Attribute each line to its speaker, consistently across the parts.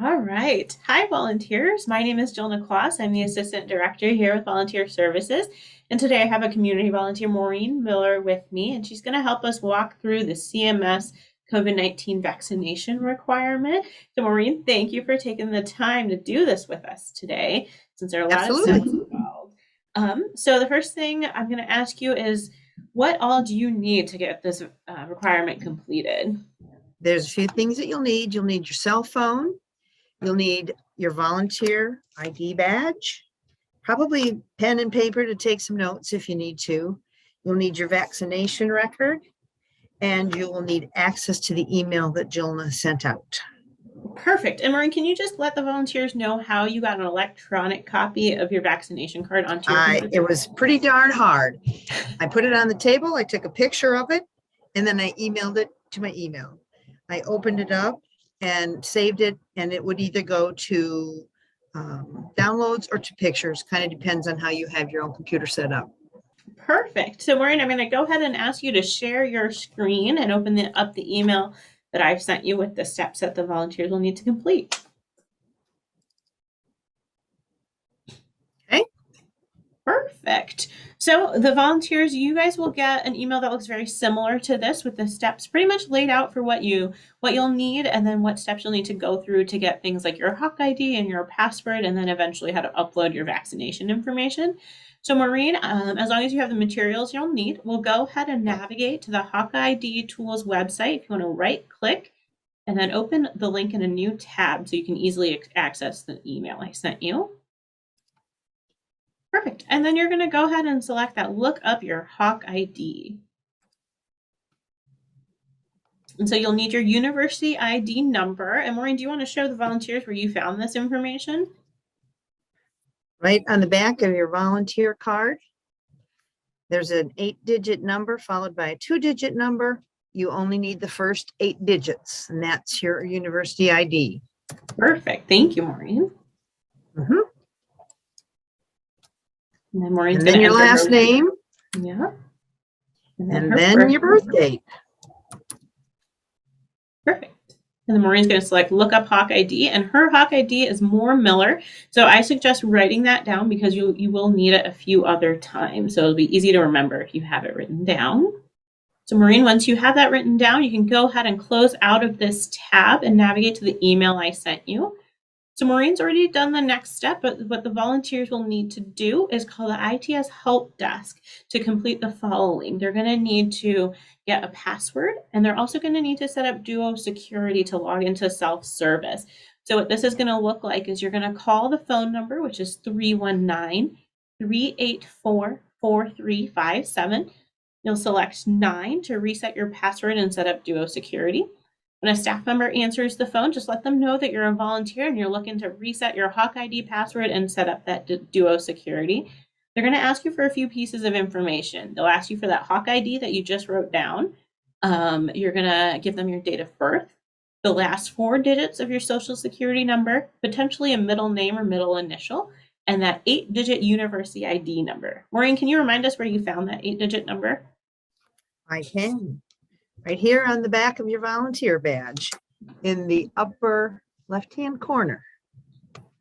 Speaker 1: All right. Hi, volunteers. My name is Jillna Claus. I'm the Assistant Director here with Volunteer Services. And today I have a community volunteer, Maureen Miller, with me, and she's going to help us walk through the CMS COVID-19 vaccination requirement. So, Maureen, thank you for taking the time to do this with us today, since there are a lot of steps
Speaker 2: Absolutely.
Speaker 1: involved. So the first thing I'm going to ask you is, what all do you need to get this requirement completed?
Speaker 2: There's a few things that you'll need. You'll need your cell phone. You'll need your volunteer ID badge, probably pen and paper to take some notes if you need to. You'll need your vaccination record, and you will need access to the email that Jillna sent out.
Speaker 1: Perfect. And Maureen, can you just let the volunteers know how you got an electronic copy of your vaccination card onto your
Speaker 2: It
Speaker 1: computer?
Speaker 2: was pretty darn hard. I put it on the table, I took a picture of it, and then I emailed it to my email. I opened it up and saved it, and it would either go to downloads or to pictures, kind of depends on how you have your own computer set up.
Speaker 1: Perfect. So Maureen, I'm going to go ahead and ask you to share your screen and open up the email that I've sent you with the steps that the volunteers will need to complete.
Speaker 2: Okay.
Speaker 1: Perfect. So the volunteers, you guys will get an email that looks very similar to this with the steps pretty much laid out for what you'll need, and then what steps you'll need to go through to get things like your Hawk ID and your password, and then eventually how to upload your vaccination information. So Maureen, as long as you have the materials you'll need, we'll go ahead and navigate to the Hawk ID Tools website. If you want to right click and then open the link in a new tab so you can easily access the email I sent you. Perfect. And then you're going to go ahead and select that look up your Hawk ID. And so you'll need your university ID number. And Maureen, do you want to show the volunteers where you found this information?
Speaker 2: Right on the back of your volunteer card, there's an 8-digit number followed by a 2-digit number. You only need the first 8 digits, and that's your university ID.
Speaker 1: Perfect. Thank you, Maureen.
Speaker 2: Mm-hmm.
Speaker 1: And then Maureen's
Speaker 2: And then your last name.
Speaker 1: Yeah.
Speaker 2: And then your birth date.
Speaker 1: Perfect. And then Maureen's going to select look up Hawk ID, and her Hawk ID is Moore Miller. So I suggest writing that down because you will need it a few other times. So it'll be easy to remember if you have it written down. So Maureen, once you have that written down, you can go ahead and close out of this tab and navigate to the email I sent you. So Maureen's already done the next step, but what the volunteers will need to do is call the ITS help desk to complete the following. They're going to need to get a password, and they're also going to need to set up Duo security to log into self-service. So what this is going to look like is you're going to call the phone number, which is 319-384-4357. You'll select 9 to reset your password and set up Duo security. When a staff member answers the phone, just let them know that you're a volunteer and you're looking to reset your Hawk ID password and set up that Duo security. They're going to ask you for a few pieces of information. They'll ask you for that Hawk ID that you just wrote down. You're going to give them your date of birth, the last 4 digits of your social security number, potentially a middle name or middle initial, and that 8-digit university ID number. Maureen, can you remind us where you found that 8-digit number?
Speaker 2: I can. Right here on the back of your volunteer badge in the upper left-hand corner.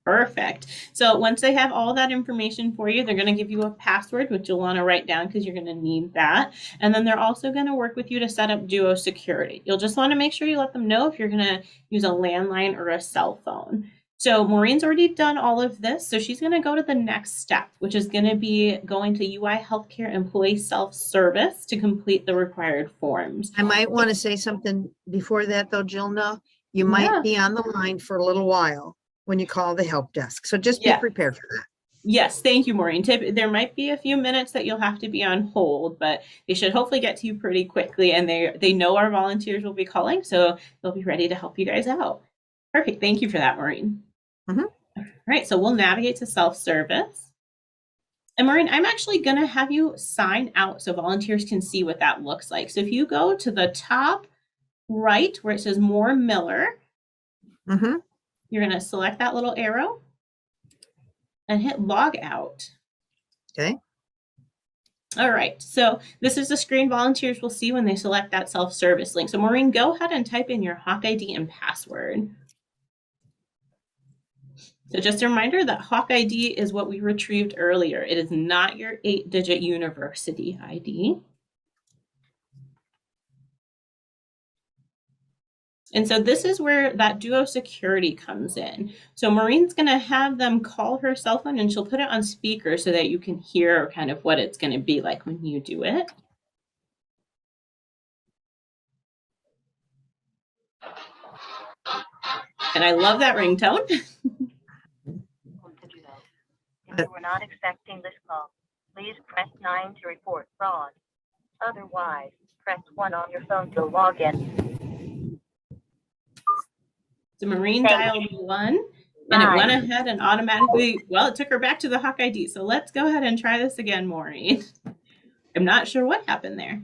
Speaker 1: Perfect. So once they have all that information for you, they're going to give you a password, which you'll want to write down because you're going to need that. And then they're also going to work with you to set up Duo security. You'll just want to make sure you let them know if you're going to use a landline or a cell phone. So Maureen's already done all of this. So she's going to go to the next step, which is going to be going to UI Healthcare Employee Self-Service to complete the required forms.
Speaker 2: I might want to say something before that, though, Jillna. You might be on the line for a little while when you call the help desk. So just be prepared for that.
Speaker 1: Yes, thank you, Maureen. There might be a few minutes that you'll have to be on hold, but they should hopefully get to you pretty quickly. And they know our volunteers will be calling, so they'll be ready to help you guys out. Perfect. Thank you for that, Maureen.
Speaker 2: Mm-hmm.
Speaker 1: All right, so we'll navigate to self-service. And Maureen, I'm actually going to have you sign out so volunteers can see what that looks like. So if you go to the top right where it says Moore Miller, you're going to select that little arrow and hit log out.
Speaker 2: Okay.
Speaker 1: All right, so this is the screen volunteers will see when they select that self-service link. So Maureen, go ahead and type in your Hawk ID and password. So just a reminder that Hawk ID is what we retrieved earlier. It is not your 8-digit university ID. And so this is where that duo security comes in. So Maureen's going to have them call her cell phone and she'll put it on speaker so that you can hear kind of what it's going to be like when you do it. And I love that ringtone.
Speaker 3: If you were not expecting this call, please press 9 to report fraud. Otherwise, press 1 on your phone to log in.
Speaker 1: So Maureen dialed 1 and it went ahead and automatically, well, it took her back to the Hawk ID. So let's go ahead and try this again, Maureen. I'm not sure what happened there.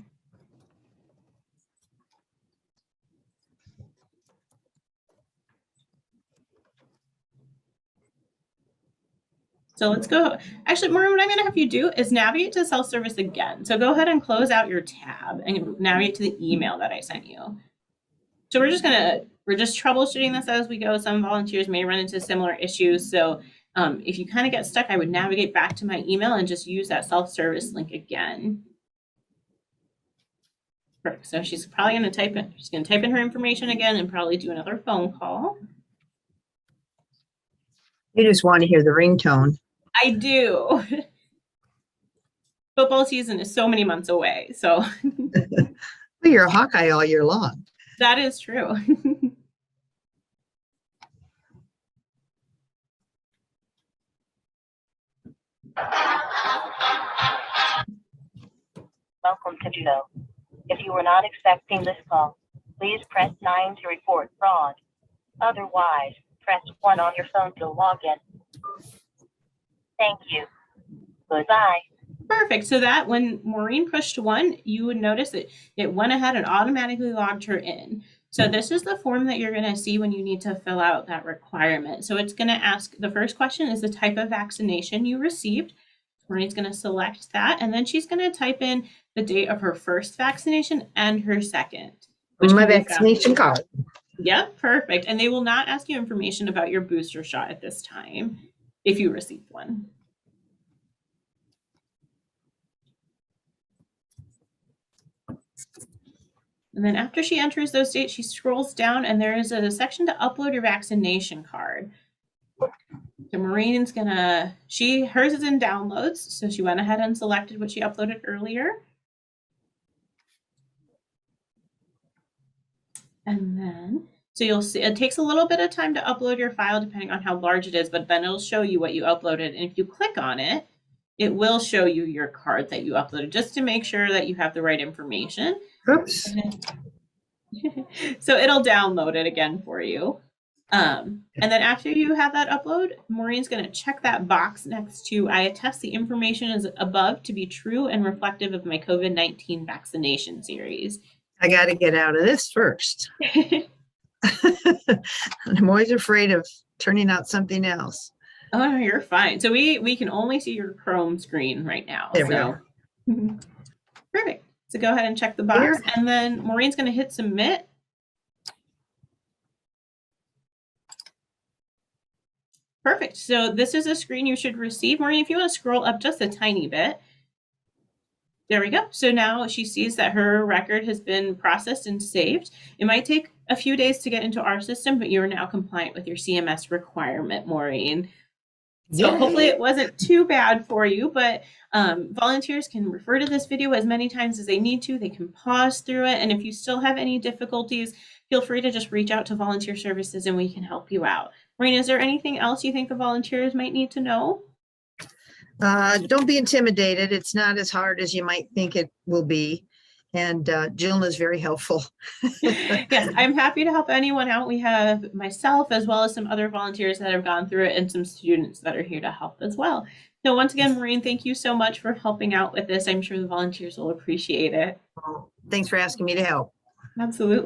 Speaker 1: So let's go. Actually, Maureen, what I'm going to have you do is navigate to SelfService again. So go ahead and close out your tab and navigate to the email that I sent you. So we're just troubleshooting this as we go. Some volunteers may run into similar issues. So if you kind of get stuck, I would navigate back to my email and just use that SelfService link again. Perfect. So she's probably going to type in. She's going to type in her information again and probably do another phone call.
Speaker 2: You just want to hear the ringtone.
Speaker 1: I do. Football season is so many months away. So
Speaker 2: well, you're a Hawkeye all year long.
Speaker 1: That is true.
Speaker 3: Welcome to Judo. If you were not expecting this call, please press 9 to report fraud. Otherwise, press 1 on your phone to log in. Thank you. Goodbye.
Speaker 1: Perfect. So that when Maureen pushed 1, you would notice that it went ahead and automatically logged her in. So this is the form that you're going to see when you need to fill out that requirement. So it's going to ask, the first question is the type of vaccination you received. Maureen's going to select that, and then she's going to type in the date of her first vaccination and her second.
Speaker 2: My vaccination card.
Speaker 1: Yep, perfect. And they will not ask you information about your booster shot at this time if you received one. And then after she enters those dates, she scrolls down and there is a section to upload your vaccination card. So Maureen's gonna, hers is in downloads. So she went ahead and selected what she uploaded earlier. And then, so you'll see, it takes a little bit of time to upload your file depending on how large it is, but then it'll show you what you uploaded. And if you click on it, it will show you your card that you uploaded just to make sure that you have the right information.
Speaker 2: Oops.
Speaker 1: So it'll download it again for you. And then after you have that upload, Maureen's going to check that box next to I attest the information is above to be true and reflective of my COVID-19 vaccination series.
Speaker 2: I got to get out of this first. I'm always afraid of turning out something else.
Speaker 1: Oh, no, you're fine. So we can only see your Chrome screen right now.
Speaker 2: There we go.
Speaker 1: Perfect. So go ahead and check the box. Here. And then Maureen's going to hit submit. Perfect. So this is a screen you should receive. Maureen, if you want to scroll up just a tiny bit. There we go. So now she sees that her record has been processed and saved. It might take a few days to get into our system, but you are now compliant with your CMS requirement, Maureen. So hopefully it wasn't too bad for you, but volunteers can refer to this video as many times as they need to. They can pause through it. And if you still have any difficulties, feel free to just reach out to volunteer services and we can help you out. Maureen, is there anything else you think the volunteers might need to know?
Speaker 2: Don't be intimidated. It's not as hard as you might think it will be. And Jillna is very helpful.
Speaker 1: Yes, I'm happy to help anyone out. We have myself as well as some other volunteers that have gone through it and some students that are here to help as well. So once again, Maureen, thank you so much for helping out with this. I'm sure the volunteers will appreciate it.
Speaker 2: Thanks for asking me to help.
Speaker 1: Absolutely.